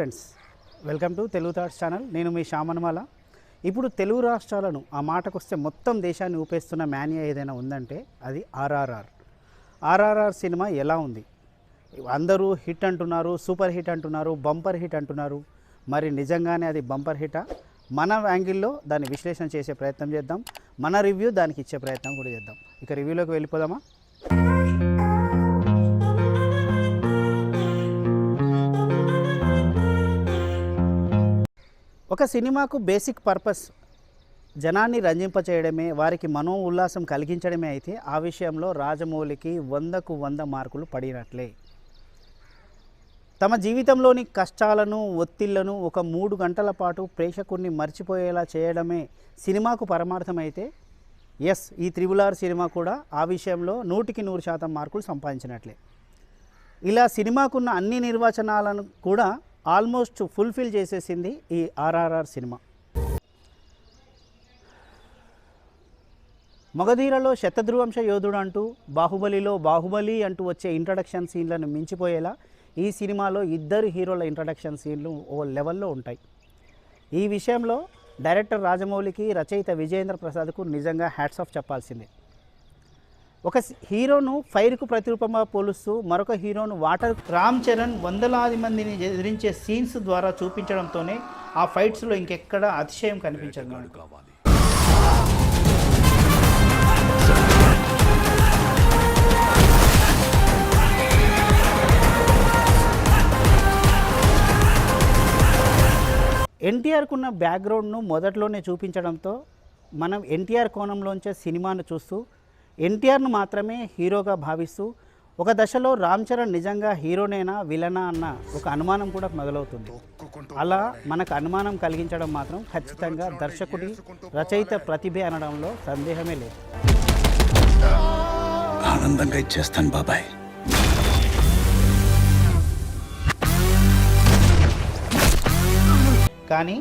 Friends, welcome to Telugu thoughts channel. నేను మీ శ్యామనమాల. ఇప్పుడు తెలుగు రాష్ట్రాలను ఆ మాటకొస్తే మొత్తం దేశాన్ని ఊపేస్తున్న మానియా ఏదైనా ఉందంటే అది ఆర్ఆర్ఆర్ సినిమా ఎలా ఉంది? అందరూ హిట్ అంటున్నారు, సూపర్ హిట్ అంటున్నారు, బంపర్ హిట్ అంటున్నారు. మరి నిజంగానే అది బంపర్ హిటా? మన యాంగిల్లో దాన్ని విశ్లేషణ చేసే ప్రయత్నం చేద్దాం. మన రివ్యూ దానికి ఇచ్చే ప్రయత్నం కూడా చేద్దాం. ఇక రివ్యూలోకి వెళ్ళిపోదామా? ఒక సినిమాకు బేసిక్ పర్పస్ జనాన్ని రంజింపచేయడమే, వారికి మనో ఉల్లాసం కలిగించడమే అయితే ఆ విషయంలో రాజమౌళికి 100కు 100 మార్కులు పడినట్లే. తమ జీవితంలోని కష్టాలను, ఒత్తిళ్లను ఒక 3 గంటల పాటు ప్రేక్షకుడిని మర్చిపోయేలా చేయడమే సినిమాకు పరమార్థమైతే ఎస్, ఈ RRR సినిమా కూడా ఆ విషయంలో 100కి 100% మార్కులు సంపాదించినట్లే. ఇలా సినిమాకున్న అన్ని నిర్వచనాలను కూడా ఆల్మోస్ట్ ఫుల్ఫిల్ చేసేసింది ఈ ఆర్ఆర్ఆర్ సినిమా. మగధీరలో శతధ్రువంశ యోధుడు అంటూ, బాహుబలిలో బాహుబలి అంటూ వచ్చే ఇంట్రడక్షన్ సీన్లను మించిపోయేలా ఈ సినిమాలో ఇద్దరు హీరోల ఇంట్రడక్షన్ సీన్లు ఓ లెవెల్లో ఉంటాయి. ఈ విషయంలో డైరెక్టర్ రాజమౌళికి, రచయిత విజయేంద్ర ప్రసాద్కు నిజంగా హ్యాట్స్ ఆఫ్ చెప్పాల్సిందే. ఒక హీరోను ఫైర్కు ప్రతిరూపంగా పోలుస్తూ మరొక హీరోను వాటర్ రామ్ చరణ్ వందలాది మందిని ఎదిరించే సీన్స్ ద్వారా చూపించడంతోనే ఆ ఫైట్స్లో ఇంకెక్కడ అతిశయం కనిపించదు. ఎన్టీఆర్కున్న బ్యాక్గ్రౌండ్ను మొదట్లోనే చూపించడంతో మనం ఎన్టీఆర్ కోణంలోంచే సినిమాను చూస్తూ ఎన్టీఆర్ను మాత్రమే హీరోగా భావిస్తూ ఒక దశలో రామ్ చరణ్ నిజంగా హీరోనేనా విలనా అన్న ఒక అనుమానం కూడా మొదలవుతుంది. అలా మనకు అనుమానం కలిగించడం మాత్రం ఖచ్చితంగా దర్శకుడి, రచయిత ప్రతిభ అనడంలో సందేహమే లేదు. ఆనందంగా ఇచ్చేస్తాను బాబాయ్. కానీ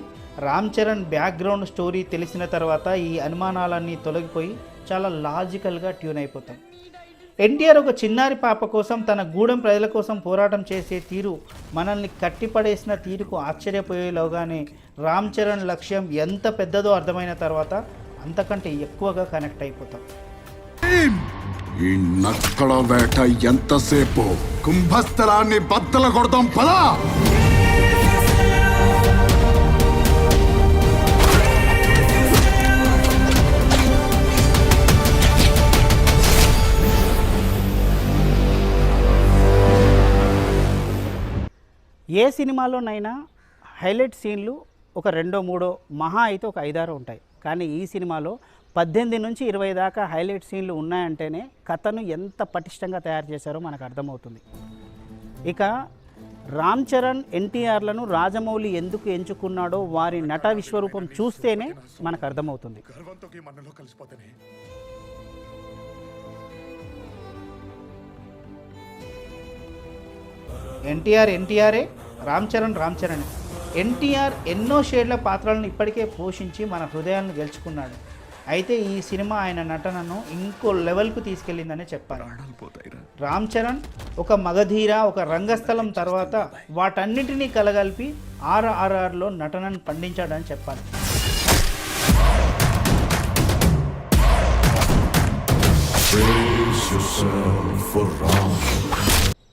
రామ్ చరణ్ బ్యాక్గ్రౌండ్ స్టోరీ తెలిసిన తర్వాత ఈ అనుమానాలన్నీ తొలగిపోయి చాలా లాజికల్గా ట్యూన్ అయిపోతాం. ఎన్టీఆర్ ఒక చిన్నారి పాప కోసం, తన గూడెం ప్రజల కోసం పోరాటం చేసే తీరు మనల్ని కట్టిపడేసిన తీరుకు ఆశ్చర్యపోయేలోగానే రామ్ చరణ్ లక్ష్యం ఎంత పెద్దదో అర్థమైన తర్వాత అంతకంటే ఎక్కువగా కనెక్ట్ అయిపోతాం. ఈ నక్కల వేట ఎంతసేపు? కుంభస్థలాన్ని బద్దల కొడతాం పదా. ఏ సినిమాలోనైనా హైలైట్ సీన్లు ఒక 2-3 మహా అయితే ఒక 5-6 ఉంటాయి. కానీ ఈ సినిమాలో 18 నుంచి 20 దాకా హైలైట్ సీన్లు ఉన్నాయంటేనే కథను ఎంత పటిష్టంగా తయారు చేశారో మనకు అర్థమవుతుంది. ఇక రామ్ చరణ్, ఎన్టీఆర్లను రాజమౌళి ఎందుకు ఎంచుకున్నాడో వారి నట విశ్వరూపం చూస్తేనే మనకు అర్థమవుతుంది. ఎన్టీఆరే, రామ్ చరణ్. ఎన్టీఆర్ ఎన్నో షేడ్ల పాత్రలను ఇప్పటికే పోషించి మన హృదయాలను గెలుచుకున్నాడు. అయితే ఈ సినిమా ఆయన నటనను ఇంకో లెవెల్కు తీసుకెళ్ళిందనే చెప్పాలి. రామ్ చరణ్ ఒక మగధీర, ఒక రంగస్థలం తర్వాత వాటన్నిటినీ కలగలిపి ఆర్ఆర్ఆర్లో నటనను పండించాడని చెప్పాలి.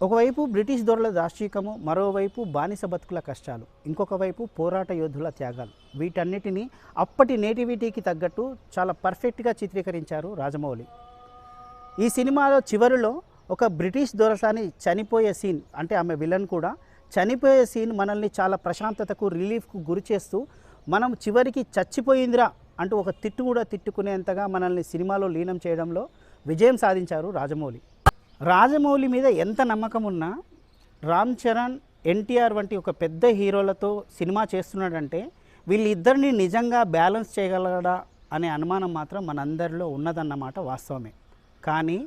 ఒకవైపు బ్రిటిష్ దొరల దాష్టీకము, మరోవైపు బానిస బతుకుల కష్టాలు, ఇంకొక వైపు పోరాట యోధుల త్యాగాలు, వీటన్నిటినీ అప్పటి నేటివిటీకి తగ్గట్టు చాలా పర్ఫెక్ట్గా చిత్రీకరించారు రాజమౌళి. ఈ సినిమాలో చివరిలో ఒక బ్రిటిష్ దొరసాని చనిపోయే సీన్, అంటే ఆమె విలన్ కూడా చనిపోయే సీన్ మనల్ని చాలా ప్రశాంతతకు, రిలీఫ్కు గురి చేస్తూ మనం చివరికి చచ్చిపోయిందిరా అంటూ ఒక తిట్టు కూడా తిట్టుకునేంతగా మనల్ని సినిమాలో లీనం చేయడంలో విజయం సాధించారు రాజమౌళి మీద ఎంత నమ్మకం ఉన్నా రామ్ చరణ్, ఎన్టీఆర్ వంటి ఒక పెద్ద హీరోలతో సినిమా చేస్తున్నాడంటే వీళ్ళిద్దరిని నిజంగా బ్యాలెన్స్ చేయగలడా అనే అనుమానం మాత్రం మనందరిలో ఉన్నదన్నమాట వాస్తవమే. కానీ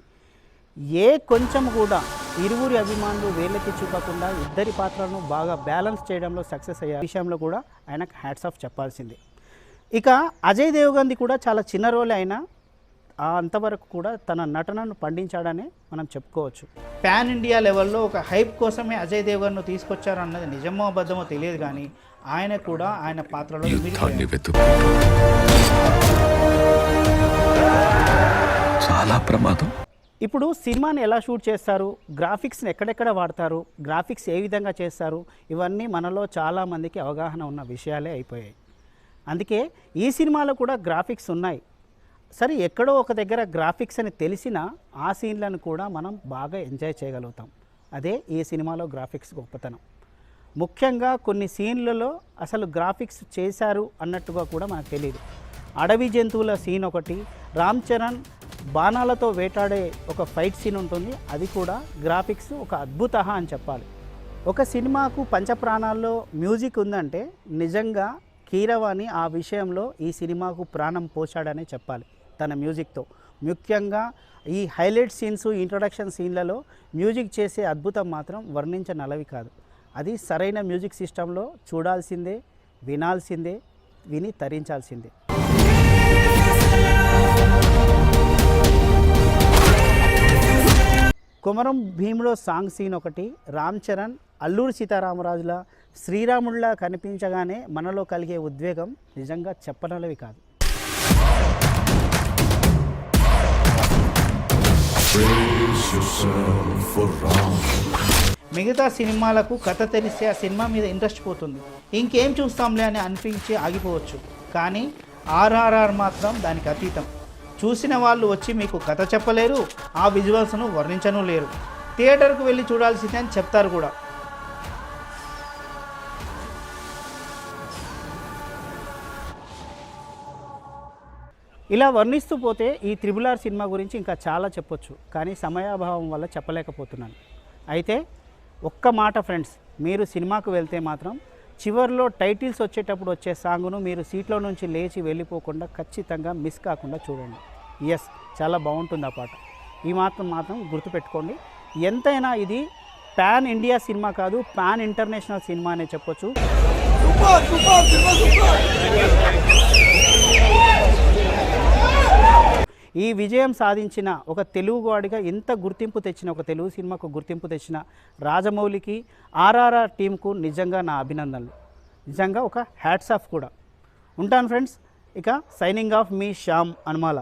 కొంచెం కూడా ఇరువురి అభిమానులు వేళ్ళకి చూపకుండా ఇద్దరి పాత్రలను బాగా బ్యాలెన్స్ చేయడంలో సక్సెస్ అయ్యే విషయంలో కూడా ఆయనకు హ్యాట్స్ ఆఫ్ చెప్పాల్సిందే. ఇక అజయ్ దేవగన్ది కూడా చాలా చిన్న రోలే అయినా అంతవరకు కూడా తన నటనను పండించాడనే మనం చెప్పుకోవచ్చు. పాన్ ఇండియా లెవెల్లో ఒక హైప్ కోసమే అజయ్ దేవగన్ను తీసుకొచ్చారు అన్నది నిజమో అబద్ధమో తెలియదు, కానీ ఆయన కూడా ఆయన పాత్రలో చాలా ప్రమాదం. ఇప్పుడు సినిమాని ఎలా షూట్ చేస్తారు, గ్రాఫిక్స్ని ఎక్కడెక్కడ వాడతారు, గ్రాఫిక్స్ ఏ విధంగా చేస్తారు, ఇవన్నీ మనలో చాలామందికి అవగాహన ఉన్న విషయాలే అయిపోయాయి. అందుకే ఈ సినిమాలో కూడా గ్రాఫిక్స్ ఉన్నాయి. సరే, ఎక్కడో ఒక దగ్గర గ్రాఫిక్స్ అని తెలిసిన ఆ సీన్లను కూడా మనం బాగా ఎంజాయ్ చేయగలుగుతాం. అదే ఈ సినిమాలో గ్రాఫిక్స్ గొప్పతనం. ముఖ్యంగా కొన్ని సీన్లలో అసలు గ్రాఫిక్స్ చేశారు అన్నట్టుగా కూడా మనకు తెలియదు. అడవి జంతువుల సీన్ ఒకటి, రామ్ చరణ్ బాణాలతో వేటాడే ఒక ఫైట్ సీన్ ఉంటుంది, అది కూడా గ్రాఫిక్స్ ఒక అద్భుత అని చెప్పాలి. ఒక సినిమాకు పంచప్రాణాల్లో మ్యూజిక్ ఉందంటే నిజంగా కీరవాణి ఆ విషయంలో ఈ సినిమాకు ప్రాణం పోశాడనే చెప్పాలి తన మ్యూజిక్తో. ముఖ్యంగా ఈ హైలైట్ సీన్స్, ఇంట్రొడక్షన్ సీన్లలో మ్యూజిక్ చేసే అద్భుతం మాత్రం వర్ణించనలవి కాదు. అది సరైన మ్యూజిక్ సిస్టంలో చూడాల్సిందే, వినాల్సిందే, విని తరించాల్సిందే. కొమరం భీములో సాంగ్ సీన్ ఒకటి, రామ్ చరణ్ అల్లూరి సీతారామరాజుల శ్రీరాముడిలా కనిపించగానే మనలో కలిగే ఉద్వేగం నిజంగా చెప్పనలవి కాదు. మిగతా సినిమాలకు కథ తెలిస్తే ఆ సినిమా మీద ఇంట్రెస్ట్ పోతుంది, ఇంకేం చూస్తాంలే అని అనిపించి ఆగిపోవచ్చు. కానీ ఆర్ఆర్ఆర్ మాత్రం దానికి అతీతం. చూసిన వాళ్ళు వచ్చి మీకు కథ చెప్పలేరు, ఆ విజువల్స్ను వర్ణించను లేరు. థియేటర్కు వెళ్ళి చూడాల్సిందే అని చెప్తారు కూడా. ఇలా వర్ణిస్తూ పోతే ఈ RRR సినిమా గురించి ఇంకా చాలా చెప్పొచ్చు, కానీ సమయాభావం వల్ల చెప్పలేకపోతున్నాను. అయితే ఒక్క మాట ఫ్రెండ్స్, మీరు సినిమాకు వెళ్తే మాత్రం చివరిలో టైటిల్స్ వచ్చేటప్పుడు వచ్చే సాంగ్ను మీరు సీట్లో నుంచి లేచి వెళ్ళిపోకుండా ఖచ్చితంగా మిస్ కాకుండా చూడండి. ఎస్, చాలా బాగుంటుంది ఆ పాట. ఈ మాత్రం గుర్తుపెట్టుకోండి. ఎంతైనా ఇది పాన్ ఇండియా సినిమా కాదు, పాన్ ఇంటర్నేషనల్ సినిమా అనే చెప్పొచ్చు. ఈ విజయం సాధించిన ఒక తెలుగువాడిగా ఇంత గుర్తింపు తెచ్చిన, ఒక తెలుగు సినిమాకు గుర్తింపు తెచ్చిన రాజమౌళికి, ఆర్ఆర్ఆర్ టీంకు నిజంగా నా అభినందనలు. నిజంగా ఒక హ్యాట్స్ ఆఫ్ కూడా. ఉంటాను ఫ్రెండ్స్. ఇక సైనింగ్ ఆఫ్ మీ శ్యామ్ అనుమాల.